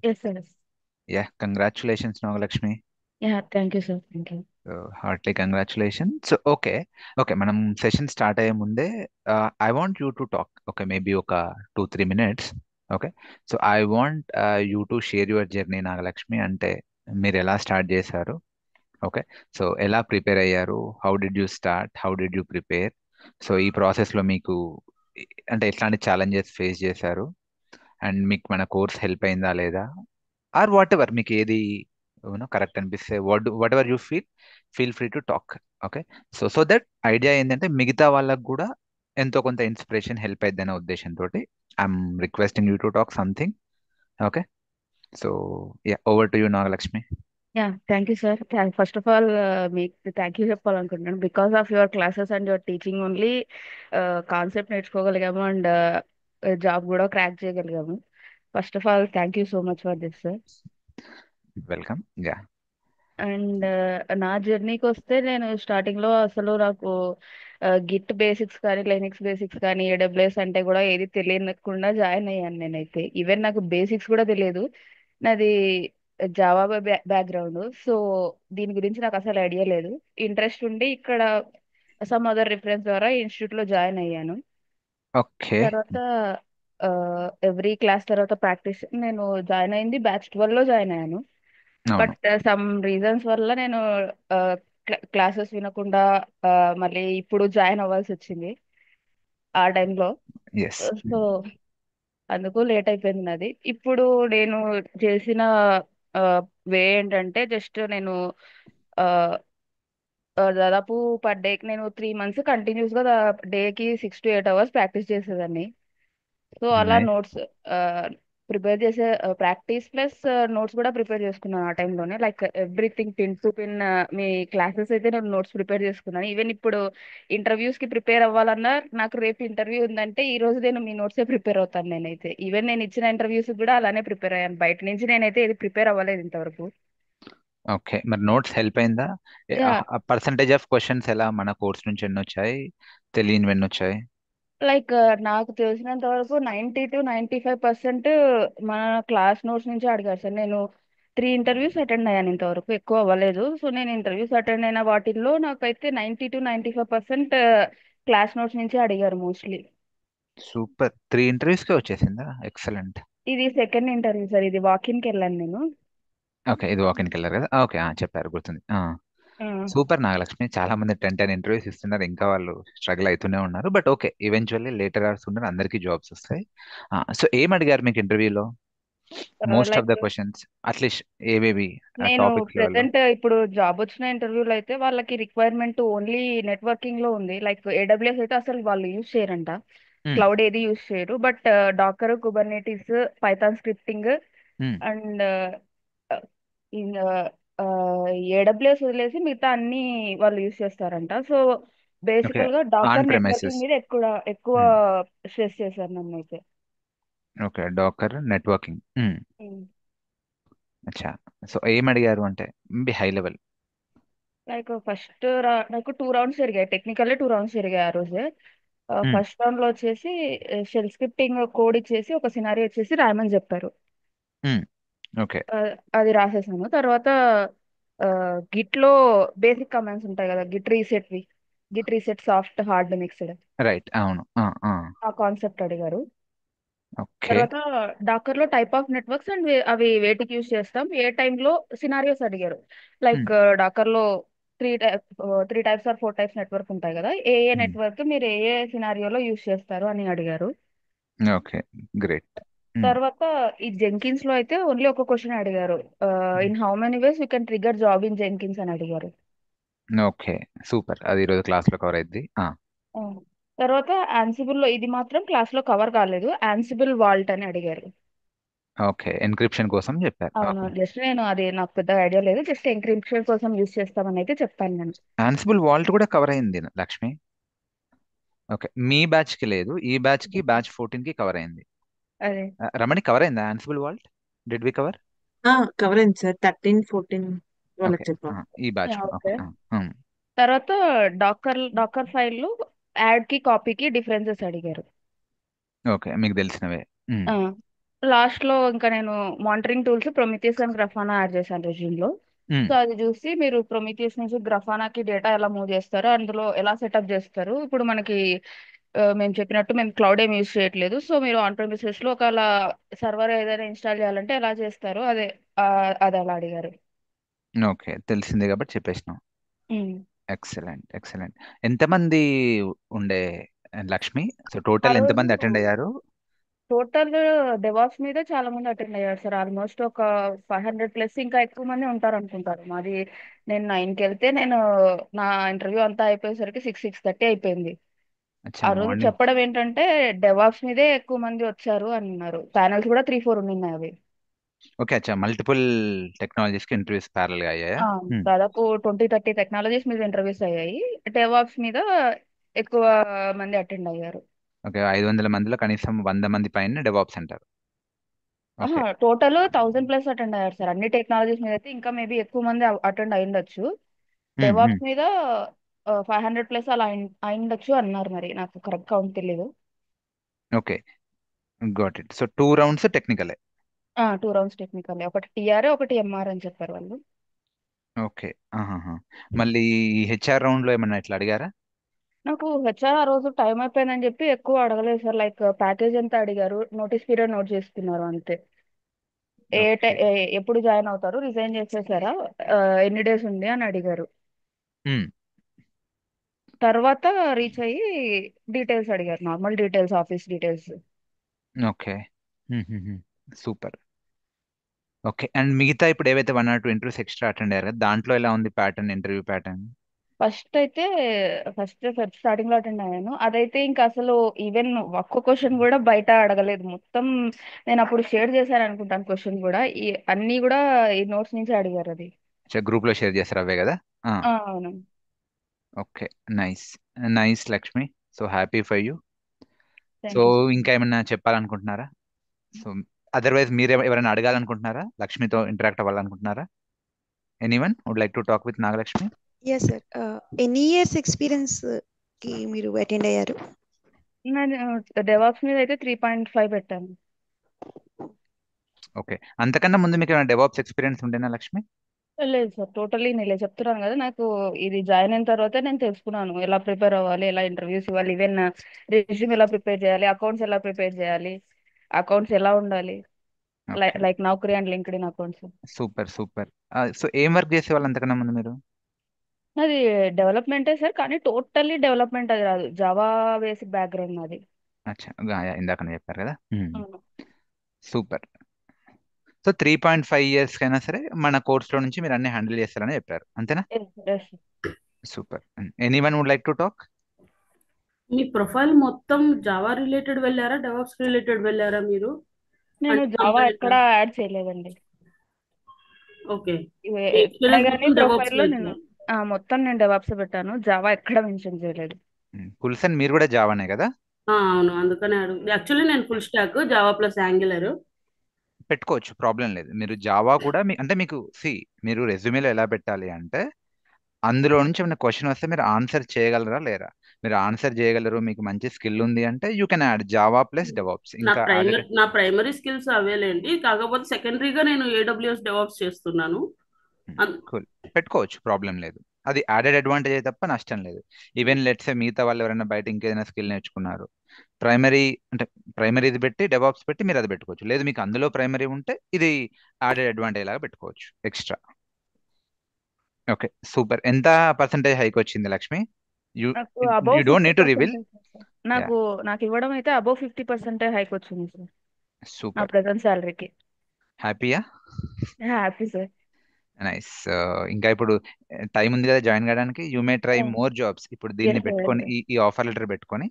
Yes, sir. Yeah congratulations Nagalakshmi. Yeah, thank you, sir. Thank you. Heartly congratulation. So okay, okay, మనం session start అయ్యే ముందే I want you to talk, okay, maybe ఒక 2-3 minutes. Okay, so I want you to share your journey Nagalakshmi. అంటే మీరు ఎలా start చేశారు, okay, so ఎలా prepare అయ్యారు, how did you start, how did you prepare, so ఈ ప్రాసెస్లో మీకు అంటే ఎట్లాంటి ఛాలెంజెస్ ఫేస్ చేశారు, అండ్ మీకు మన కోర్స్ హెల్ప్ అయిందా లేదా, ఆర్ వాట్ ఎవర్ మీకు ఏది కరెక్ట్ అనిపిస్తే, what ever you feel free to talk. Okay, so that idea ఏంటంటే మిగతా వాళ్ళకు కూడా ఎంతో కొంత ఇన్స్పిరేషన్ హెల్ప్ అయింది అనే ఉద్దేశంతో I'm requesting you to talk something. Okay, so ya, over to you Nagalakshmi. Thank you, sir. First of all, మీకు థ్యాంక్ యూ చెప్పాలనుకుంటున్నాను. Because of your classes and your teaching only concept నేర్చుకోగలిగాము and job కూడా crack చేయగలిగాము. First of all thank you so much for this, sir. Welcome. Ya. And నా జర్నీకి వస్తే నేను starting లో అసలు నాకు గిట్ బేసిక్స్ కానీ లైనక్స్ బేసిక్స్ కానీ ఏడబ్ల్యూఎస్ అంటే కూడా ఏది తెలియకుండా జాయిన్ అయ్యాను నేనైతే. ఈవెన్ నాకు బేసిక్స్ కూడా తెలియదు. నాది జావా బ్యాక్గ్రౌండ్. సో దీని గురించి నాకు అసలు ఐడియా లేదు. ఇంట్రెస్ట్ ఉండి ఇక్కడ సమ్ అదర్ రిఫరెన్స్ ద్వారా ఇన్స్టిట్యూట్ లో జాయిన్ అయ్యాను. ఓకే. తర్వాత ఎవ్రీ క్లాస్ తర్వాత ప్రాక్టీస్ నేను జాయిన్ అయింది బ్యాచ్ 12 లో జాయిన్ అయ్యాను. అవును. బట్ సమ్ రీజన్స్ వల్ల నేను క్లాసెస్ వినకుండా ఆ, మళ్ళీ ఇప్పుడు జాయిన్ అవ్వాల్సి వచ్చింది ఆ టైంలో. ఎస్. సో అందుకు లేట్ అయిపోయింది నాది. ఇప్పుడు నేను చేసిన వే ఏంటంటే జస్ట్ నేను ఆ, దాదాపు పర్ డేకి నేను 3 మంత్స్ కంటిన్యూస్ గా డేకి 6 to 8 hours ప్రాక్టీస్ చేసేదాన్ని. సో అలా నోట్స్ ప్రిపేర్ చేసే ప్రాక్టీస్ ప్లస్ నోట్స్ కూడా ప్రిపేర్ చేసుకున్నాను ఆ టైంలోనే. Like everything pin to pin. Me classes అయితే నేను నోట్స్ ప్రిపేర్ చేసుకున్నాను. ఈవెన్ ఇప్పుడు ఇంటర్వ్యూస్ కి ప్రిపేర్ అవ్వాలన్నా నాకు రేపు ఇంటర్వ్యూ ఉందంటే ఈ రోజు నేను మీ నోట్సే ప్రిపేర్ అవుతాను నేనైతే. ఈవెన్ నేను ఇచ్చిన ఇంటర్వ్యూస్ కూడా అలానే ప్రిపేర్ అయ్యాను. బయట నుంచి నేనైతే ఇది ప్రిపేర్ అవ్వలేదు ఇంతవరకు. ఓకే, మరి నోట్స్ హెల్ప్ అయిందా? యా. పర్సంటేజ్ ఆఫ్ క్వశ్చన్స్ ఎలా మన కోర్స్ నుంచి ఎన్ని వచ్చాయి, తెలియనివి ఎన్ని వచ్చాయి? లైక్ నాకు తెలిసినంత వరకు 90 to 95% మన క్లాస్ నోట్స్ నుంచి అడిగారు సార్. నేను 3 ఇంటర్వ్యూస్ అటెండ్ అయ్యాను ఇంతవరకు, ఎక్కువ అవ్వలేదు. సో నేను ఇంటర్వ్యూస్ అటెండ్ అయిన వాటిల్లో నాకైతే 90 to 95% క్లాస్ నోట్స్ నుంచి అడిగారు మోస్ట్లీ. సూపర్, 3 ఇంటర్వ్యూస్కే వచ్చేసిందా? ఎక్సలెంట్. ఇది సెకండ్ ఇంటర్వ్యూ సార్. ఇది వాకిన్కి వెళ్ళాను నేను. ఓకే, ఇది వాకిన్కి వెళ్ళారు కదా, ఓకే, చెప్పారు, గుర్తుంది. ఆ, సూపర్ నాగలక్ష్మి, చాలా మంది 10 ఇంటర్వ్యూస్ ఇస్తున్నారు, ఇంకా వాళ్ళు స్ట్రగుల్ అవుతూనే ఉన్నారు. బట్ ఓకే, ఈవెన్చువల్లీ లేటర్ ఆర్స్ ఉన్నారు, అందరికీ జాబ్స్ వస్తాయి. సో ఏం అడిగారు మీకు ఇంటర్వ్యూలో? Most of the like questions at least ఏవేవి నేను టాపిక్స్ లెవెల్లో? ప్రెసెంట్ ఇప్పుడు జాబ్ వచ్చిన ఇంటర్వ్యూలో అయితే వాళ్ళకి రిక్వైర్మెంట్ ఓన్లీ నెట్వర్కింగ్ లో ఉంది. లైక్ ఏడబ్ల్యూఎస్ అయితే అసలు వాళ్ళు యూజ్ చేయరంట. క్లౌడ్ ఏది యూజ్ చేయరు. But docker, Kubernetes, Python scripting and AWS వదిలేసి మిగతా అన్ని వాళ్ళు యూజ్ చేస్తారంట. So okay. బేసికల్ గా ఆన్ డాకర్ ప్రెమైసెస్. నెట్వర్కింగ్ మీద ఎక్కువ ఎక్కువ స్ట్రెస్ చేశారు నన్ను అయితే. Okay, docker networking. అచ్చా. సో ఏం అడిగారు అంటే హై లెవెల్? లైక్ ఫస్ట్ నాకు 2 రౌండ్స్ జరిగాయి. టెక్నికల్లీ 2 రౌండ్స్ జరిగాయి ఆ రోజే. ఫస్ట్ రౌండ్ లో వచ్చేసి షెల్ స్క్రిప్టింగ్ కోడ్ ఇచ్చేసి ఒక సినారీ వచ్చేసి రాయమని చెప్పారు. ఓకే. ఆ, అది రాసేసాను. తర్వాత గిట్ లో బేసిక్ కమాండ్స్ ఉంటాయి కదా, Git reset soft hard mixed, right, అవును. ఆ కాన్సెప్ట్ అడిగారు. ఓకే. తర్వాత డాకర్ లో టైప్ ఆఫ్ నెట్వర్క్స్ అండ్ అవి వేటికి యూస్ చేస్తాం, ఏ టైంలో సినారియోస్ అడిగారు. లైక్ డాకర్ లో three type 3 types or 4 types network ఉంటాయి కదా, ఏ ఏ నెట్వర్క్ మీరు ఏ ఏ సినారియోలో యూస్ చేస్తారు అని అడిగారు. Okay, great. తర్వాత ఈ జెంకిన్స్ లో అయితే ఓన్లీ ఒక క్వశ్చన్ అడిగారు. In how many ways you can trigger job in Jenkins అని అడిగారు. ఓకే, సూపర్, అది ఈరోజు క్లాస్లో కవర్ అయింది. ఆ, తర్వాత ఆన్సిబుల్ లో ఇది మాత్రం క్లాస్ లో కవర్ కాలేదు. ఆన్సిబుల్ వాల్ట్ అని అడిగారు. ఓకే, ఎన్క్రిప్షన్ కోసం చెప్పారు. అవును, ఓకే. జస్ట్ నేను అది నాకు పెద్ద ఐడియా లేదు. జస్ట్ ఎంక్రిప్షన్ కోసం యూజ్ చేస్తామని అయితే చెప్పాను నేను. ఆన్సిబుల్ వాల్ట్ కూడా కవర్ అయింది లక్ష్మి. ఓకే, మీ బ్యాచ్ కి లేదు, ఈ బ్యాచ్ కి బ్యాచ్ 14 కి కవర్ అయింది. అదే. రమణి, కవర్ అయిందా Ansible vault? Did we cover? Cover అయింది సార్. 13, 14 వాళ్ళకి ఓకే. చెప్పాం. ఈ బ్యాచ్ లో ఓకే. ఓకే. తర్వాత డాకర్ ఫైల్ యాడ్ కి కాపీకి డిఫరెన్సెస్ అడిగారు. ఓకే, మీకు తెలిసినవే. ఆ, లాస్ట్ లో ఇంకా నేను monitoring tools Prometheus and Grafana add చేశాను రెజ్యూమ్ లో. మ్మ్. సో అది చూసి మీరు ప్రొమిథియస్ నుంచి గ్రఫానాకి డేటా ఎలా మూవ్ చేస్తారు, అందులో ఎలా సెటప్ చేస్తారు. ఇప్పుడు మనకి మేము చెప్పినట్టు మేము క్లౌడ్ ఏం యూస్ చేయట్లేదు. సో మీరు ఆన్ ప్రెమిసెస్ లో ఒకవేళ సర్వర్ ఏదైనా ఇన్స్టాల్ చేయాలంటే ఎలా చేస్తారు, అదే ఆ, అది అలా అడిగారు. ఓకే, తెలిసిందే కాబట్టి చెప్పేసినాం. ఉమ్. Excellent, excellent. ఎంతమంది ఉండే లక్ష్మి? సో ఆ టోటల్ రోజు ఎంతమంది అటెండ్ అయ్యారు? టోటల్ డెవాప్స్ మీద చాలా మంది అటెండ్ అయ్యారు సార్. ఆల్మోస్ట్ ఒక 500 ప్లస్, ఇంకా ఎక్కువ మంది ఉంటారు అనుకుంటారు. మాది నేను 9కి వెళ్తే నేను నా ఇంటర్వ్యూ అంతా అయిపోయేసరికి 6:30 అయిపోయింది. అచ్చా, ఆ రోజు మార్నింగ్. చెప్పడం ఏంటంటే డెవాప్స్ మీదే ఎక్కువ మంది వచ్చారు అని అన్నారు. ప్యానల్స్ కూడా 3-4 ఉన్నాయి అవి. ఓకే, అచ్చా, మల్టిపుల్ టెక్నాలజీస్కి ఇంటర్వ్యూస్ ప్యారల్గా అయ్యాయా? ఆ, మ్మ్. దాదాపు 20-30 టెక్నాలజీస్ మీద ఇంటర్వ్యూస్ అయ్యాయి. డెవాప్స్ మీద ఎక్కువ మంది అటెండ్ అయ్యారు. ఓకే, 500 మందిలో కనీసం 100 మంది పైన డెవాప్స్ అంటారు. ఓకే. టోటల్ 1000 ప్లస్ అటెండ్ అయ్యారు సార్. అన్ని టెక్నాలజీస్ మీద అయితే ఇంకా మేబీ ఎక్కువ మంది అటెండ్ అయి ఉండొచ్చు. మ్మ్, మ్మ్. డెవాప్స్ మీద 500 ప్లస్ అలా అయి ఉండొచ్చు అన్నారు. మరి నాకు కరెక్ట్ కౌంట్ తెలియదు. Okay, got it. So 2 rounds టెక్నికలే. 2 రౌండ్స్ టెక్నికల్, ఒకటి టిఆర్ ఒకటి ఎంఆర్ అని చెప్పారు వాళ్ళు. ఓకే. ఆహాహా. మళ్ళీ హెచ్ఆర్ రౌండ్లో ఏమన్నా ఇట్లా అడిగారా? నాకు హెచ్ఆర్ ఆ రోజు టైం అయిపోయిందని చెప్పి ఎక్కువ అడగలేదు సార్. లైక్ ప్యాకేజ్ ఎంత అడిగారు, నోటీస్ పీరియడ్ నోట్ చేసుకున్నారు అంతే. ఓకే. ఎప్పుడు జాయిన్ అవుతారు, రిజైన్ చేసేసారా, ఎన్ని డేస్ ఉంది అని అడిగారు. మ్మ్. తర్వాత రీచ్ అయ్యి డీటెయిల్స్ అడిగారు, normal details, office details. Okay. Super. Okay, and మిగతా ఇప్పుడు ఏవైతే 1 or 2 ఇంటర్వ్యూస్ ఎక్స్ట్రా అటెండ్ అయ్యారు కదా, దాంట్లో ఎలా ఉంది ప్యాటర్న్, ఇంటర్వ్యూ ప్యాటర్న్? ఫస్ట్ అయితే ఫస్ట్ స్టార్టింగ్ లో అటెండ్ అయ్యాను. అదైతే ఇంకా అసలు ఈవెన్ ఒక్క క్వశ్చన్ కూడా బయట అడగలేదు. మొత్తం నేను అప్పుడు షేర్ చేశాను అనుకుంటాను క్వశ్చన్ కూడా. ఈ అన్ని కూడా ఈ నోట్స్ నుంచి అడిగారు అది. గ్రూప్లో షేర్ చేస్తారు అవే కదా? అవును. Okay. Nice, nice Lakshmi. So happy for you. So thank you sir. ఇంకా ఏమన్నా చెప్పాలనుకుంటున్నారా? సో అదర్వైజ్ మీరు ఎవరైనా అడగాలనుకుంటున్నారా, లక్ష్మితో ఇంటరాక్ట్ అవ్వాలనుకుంటున్నారా? Anyone would like to talk with Nagalakshmi? Yes sir. ఎన్ని ఇయర్స్ ఎక్స్పీరియన్స్ కి మీరు అటెండ్ అయ్యారు? నేను డెవాప్స్ మీద అయితే 3.5 పెట్టాను. ఓకే, అంతకన్నా ముందు మీకు ఏమైనా డెవాప్స్ ఎక్స్పీరియన్స్ ఉండేనా లక్ష్మి? లేదు సార్, టోటలీ నేను లేదు. చెప్తున్నాను కదా, నాకు ఇది జాయిన్ అయిన తర్వాత నేను తెలుసుకున్నాను ఎలా ప్రిపేర్ అవ్వాలి, ఎలా ఇంటర్వ్యూస్ ఇవ్వాలి, ఈవెన్ రెజ్యూమ్ ఎలా ప్రిపేర్ చేయాలి, అకౌంట్స్ ఎలా ప్రిపేర్ చేయాలి, అకౌంట్స్ ఎలా ఉండాలి, okay, like Naukri and LinkedIn accounts. Super, super. So ఏం వర్క్ చేసేవాళ్ళు అంతకన్నా ముందు మీరు? అది డెవలప్మెంటే సార్, కానీ టోటల్లీ డెవలప్మెంట్ అది రాదు. జావా బేసిక్ బ్యాక్గ్రౌండ్ నాది. అచ్చా, ఇందాకనే చెప్పారు కదా. అవును. సూపర్. సో 3.5 years కైనా సరే మన కోర్స్లో నుంచి మీరు అన్ని హ్యాండిల్ చేస్తారని చెప్పారు, అంతేనా? Yes, yes. Super. Anyone would like to talk? మీ ప్రొఫైల్ మొత్తం జావా రిలేటెడ్ వెళ్ళారా, డెవాప్స్ రిలేటెడ్ వెళ్ళారా మీరు? నేను అంటే జావా ఎక్కడ యాడ్ చేయలేదండి. ఓకే, మీ ఎక్కడ ఎక్స్పీరియన్స్ కానీ మొత్తం డెవాప్స్ ప్రొఫైల్లో నేను వెళ్తుంది. మొత్తం నేను డెవాప్స్ పెట్టాను. జావా ఎక్కడ మెన్షన్ చేయలేదు. కుల్సన్ మీరు కూడా జావానే కదా? అవును, అందుకనే అడుగు. యాక్చువల్లీ నేను full stock Java plus angular. పెట్టుకోవచ్చు, ప్రాబ్లం లేదు. మీరు జావా కూడా అంటే మీకు మీరు రెజ్యూమేలో ఎలా పెట్టాలి అంటే, అందులో నుంచి ఏమైనా క్వశ్చన్ వస్తే మీరు ఆన్సర్ చేయగలరా లేరా? మీరు ఆన్సర్ చేయగలరు, మీకు మంచి స్కిల్ ఉంది అంటే you can add Java plus DevOps. ఇంకా యాడెడ్. నా ప్రైమరీ స్కిల్స్ అవేలేండి, కాకపోతే సెకండరీగా నేను ఏడబ్ల్యూఎస్ డెవాప్స్ చేస్తున్నాను. కూల్, పెట్టుకోవచ్చు, ప్రాబ్లం లేదు. అది యాడెడ్ అడ్వాంటేజ్ తప్ప నష్టం లేదు. ఈవెన్ లెట్స్ మిగతా వాళ్ళు ఎవరైనా బయట ఇంకేదైనా స్కిల్ నేర్చుకున్నారు, ప్రైమరీ అంటే ప్రైమరీ ఇది పెట్టి డెవాప్స్ పెట్టి మీరు అది పెట్టుకోవచ్చు. లేదు మీకు అందులో ప్రైమరీ ఉంటే ఇది యాడెడ్ అడ్వాంటేజ్ లాగా పెట్టుకోవచ్చు ఎక్స్ట్రా. Okay, super. ఎంత పర్సంటేజ్ హైక్ వచ్చింది లక్ష్మి? యూ నాకు you above don't fifty need to reveal. Percentage sir. Ya, నాకు నాకు ఇవ్వడం అయితే అబౌవ్ 50% హైక్ వచ్చింది సార్, నా సూపర్. ప్రజెంట్ శాలరీకి. హ్యాపీయా? Happy sir. నైస్. ఇంకా ఇప్పుడు టైం ఉంది కదా జాయిన్ కావడానికి. You may try more jobs. ఇప్పుడు దీన్ని ఎస్ పెట్టుకొని సార్. ఈ ఆఫర్ లెటర్ పెట్టుకొని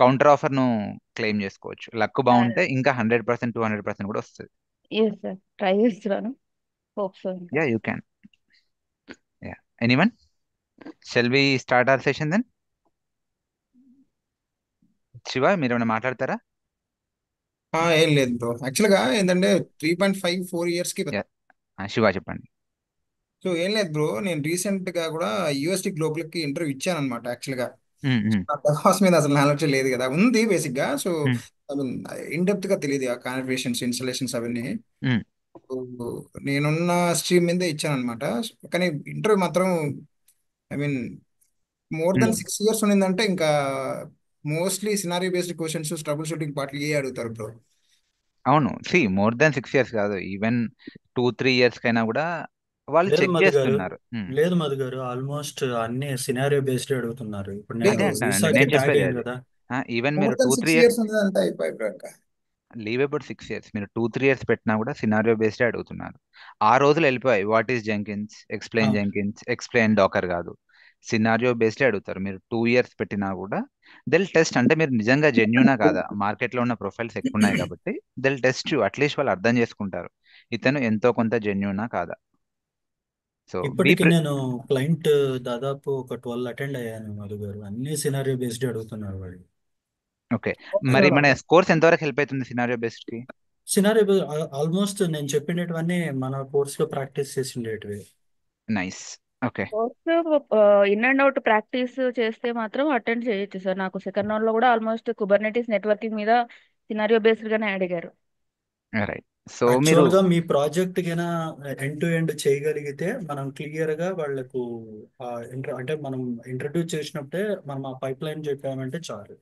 కౌంటర్ ఆఫర్ ను క్లెయిమ్ చేసుకోవచ్చు. లక్ బాగుంటే ఇంకా 100%, 200% కూడా వస్తుంది. ఎస్ సార్, ట్రై చేస్తున్నాను. హోప్ సో ఇంకా. Yeah, you can. Yeah, anyone, shall we start our session then? Shiva, మీరు ఏమైనా మాట్లాడతారా? ఏం లేదు బ్రో. యాక్చువల్గా ఏంటంటే 3.54 ఇయర్స్కి. యా, శివ చెప్పండి. సో ఏం లేదు బ్రో, నేను రీసెంట్ గా కూడా యూఎస్టీ గ్లోబల్ కి ఇంటర్వ్యూ ఇచ్చాను అనమాట. యాక్చువల్ గా మ్మ్, మ్మ్, నా డెవాప్స్ మీద అసలు నాలెడ్జ్ లేదు కదా, ఉంది బేసిక్ గా. So hmm. I mean in depth గా తెలియదు ఆ కాన్ఫిగరేషన్స్ ఇన్స్టలేషన్స్ అవన్నీ. మ్మ్. So, నేనున్న స్ట్రీమ్ మీదే ఇచ్చాను అనమాట. కానీ ఇంటర్వ్యూ మాత్రం I mean more hmm. Then 6 years ఉన్నిందంటే ఇంకా mostly scenario based questions troubleshooting పార్ట్లు ఏ అడుగుతారు బ్రో. అవును, మోర్ దాన్ 6 years కాదు, ఈవెన్ 2-3 years కైనా కూడా వాళ్ళు లేదు చెక్ మధు గారు, చేస్తున్నారు. లేదు మధు గారు, ఆల్మోస్ట్ అన్ని సినారియో బేస్డ్ అడుగుతున్నారు. ఇప్పుడు లేదు అదే నేను అంటానండి, వీసాకి నేను ట్యాగ్ చెప్పేది అయ్యాను అది. కదా. ఈవెన్ మోర్ మీరు దెన్ 2-3 సిక్స్ ఇయర్స్ ఇయర్స్ ఉన్నదంటే అయిపోయి బ్రో ఇంకా. లీవ్ అబౌట్ 6 years, మీరు 2-3 years పెట్టినా కూడా సినారియో బేస్డ్ అడుగుతున్నారు. ఆ రోజులు వెళ్ళిపోయాయి. వాట్ ఈస్ జెంకిన్స్, ఆ, ఎక్స్ప్లెయిన్ డాకర్ కాదు, సినారియో బేస్డ్ అడుగుతారు. మీరు 2 years పెట్టినా కూడా దెల్ టెస్ట్, అంటే మీరు నిజంగా జెన్యునా కాదా, మార్కెట్ లో ఉన్న ప్రొఫైల్స్ ఎక్కువ ఉన్నాయి కాబట్టి దెల్ టెస్ట్ యూ, అట్లీస్ట్ వాళ్ళు అర్థం చేసుకుంటారు ఇతను ఎంతో కొంత జెన్యునా కాదా. సో బీ ఇప్పటికి నేను క్లయింట్ దాదాపు ఒక 12 అటెండ్ అయ్యాను మధు గారు. అన్ని సినారియో బేస్డ్ అడుగుతున్నారు వాళ్ళు. ఓకే. ఓకే మరి బ్రో. మన కోర్స్ ఎంతవరకు హెల్ప్ అవుతుంది సినారియో బేస్డ్ కి? సినారియో ఆల్మోస్ట్ నేను చెప్పినటువన్నీ మన కోర్సులో ప్రాక్టీస్ చేసిండేటివి. Nice. Okay. Course in and out practice చేస్తే మాత్రం అటెండ్ చేయొచ్చు సార్. నాకు సెకండ్ రౌండ్ లో కూడా ఆల్మోస్ట్ కుబర్నెటీస్ నెట్వర్కింగ్ మీద సినారియో బేస్డ్ గానే అడిగారు. రైట్. సో మీరు యాక్చువల్ గా మీ ప్రాజెక్ట్ కినా ఎండ్ టు ఎండ్ చేయగలిగితే మనం క్లియర్ గా వాళ్ళకు అంటే మనం ఇంట్రడ్యూస్ చేసినప్పుడే మనం ఆ పైప్ లైన్ చెప్పామంటే చాలు.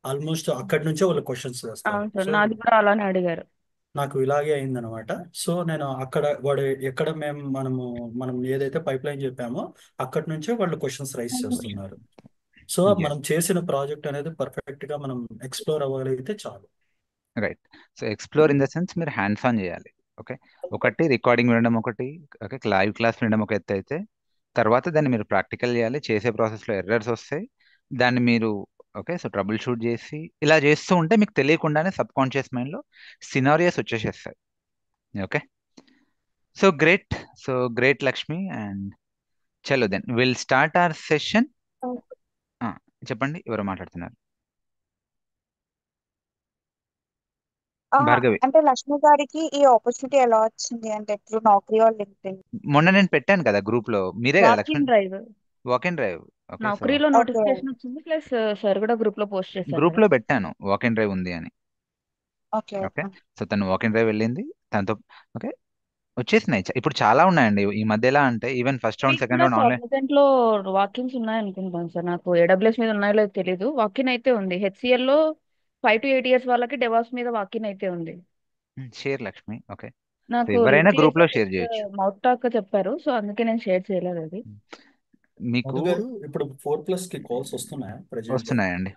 ఆల్మోస్ట్ అక్కడి నుంచే వాళ్ళు క్వశ్చన్స్ వేస్తారు. అవును సార్, సో నాది కూడా అలానే అడిగారు. నాకు ఇలాగే అయిందనమాట. సో నేను అక్కడ వాడు ఎక్కడ మనం ఏదైతే పైప్ లైన్ చెప్పామో అక్కడి నుంచే వాళ్ళు క్వశ్చన్స్ రైస్ చేస్తున్నారు. సో yes, మనం చేసిన ప్రాజెక్ట్ అనేది పర్ఫెక్ట్ గా మనం ఎక్స్ప్లోర్ అవ్వగలిగితే చాలు. Right. So explore in the sense మీరు హ్యాండ్స్ ఆన్ చేయాలి. ఓకే. ఒకటి రికార్డింగ్ వినడం, ఒకటి ఓకే లైవ్ క్లాస్ వినడం ఒక ఎత్తు అయితే, తర్వాత దాన్ని మీరు ప్రాక్టికల్ చేయాలి. చేసే ప్రాసెస్లో ఎర్రర్స్ వస్తాయి, దాన్ని మీరు ఓకే సో ట్రబుల్ షూట్ చేసి ఇలా చేస్తూ ఉంటే మీకు తెలియకుండానే సబ్ కాన్షియస్ మైండ్లో సినారియోస్ వచ్చేసేస్తాయి. Okay. So great. Lakshmi, and చలో then will start our session. చెప్పండి, ఎవరు మాట్లాడుతున్నారు? భార్గవి. అంటే లక్ష్మి గారికి ఈ ఆపర్చునిటీ ఎలా వచ్చింది అంటే త్రూ నౌకరీ ఆర్ లింక్డ్ఇన్? మొన్న నేను పెట్టాను కదా గ్రూప్ లో, మీరే కదా walk Lakshmi? In drive walk in drive. Okay. So నౌకరీలో ఓకే నోటిఫికేషన్ వచ్చింది, ప్లస్ సార్ కూడా గ్రూప్ లో పోస్ట్ చేశారు గ్రూప్ కదా. లో పెట్టాను వాక్ ఇన్ డ్రైవ్ ఉంది అని. Okay okay. ఓకే. సో తను వాక్ ఇన్ డ్రైవ్ వెళ్ళింది, తనతో ఓకే వచ్చేసినాయి. ఇప్పుడు చాలా ఉన్నాయండి ఈ మధ్య. ఎలా అంటే ఈవెన్ ఫస్ట్ రౌండ్, మీకు సెకండ్ కూడా రౌండ్ ఆన్లైన్. కాగ్నిజెంట్ లో వాకిన్స్ ఉన్నాయనుకుంటాను సార్. నాకు ఏడబ్ల్యూఎస్ మీద ఉన్నాయో లేదో తెలీదు. వాకిన్ అయితే ఉంది. హెచ్సిఎల్ లో 5 to 8 years వాళ్ళకి డెవాప్స్ మీద వాకిన్ అయితే ఉంది. షేర్ లక్ష్మి. ఓకే. సో నాకు ఎవరైనా లింక్ గ్రూప్ చేసి లో షేర్ చేయొచ్చు. మౌత్ టాక్ చెప్పారు, సో అందుకే నేను షేర్ చేయలేదు అది. మీకు మధు గారు, ఇప్పుడు 4+ కి కాల్స్ వస్తున్నాయా ప్రెజెంట్? వస్తున్నాయండి.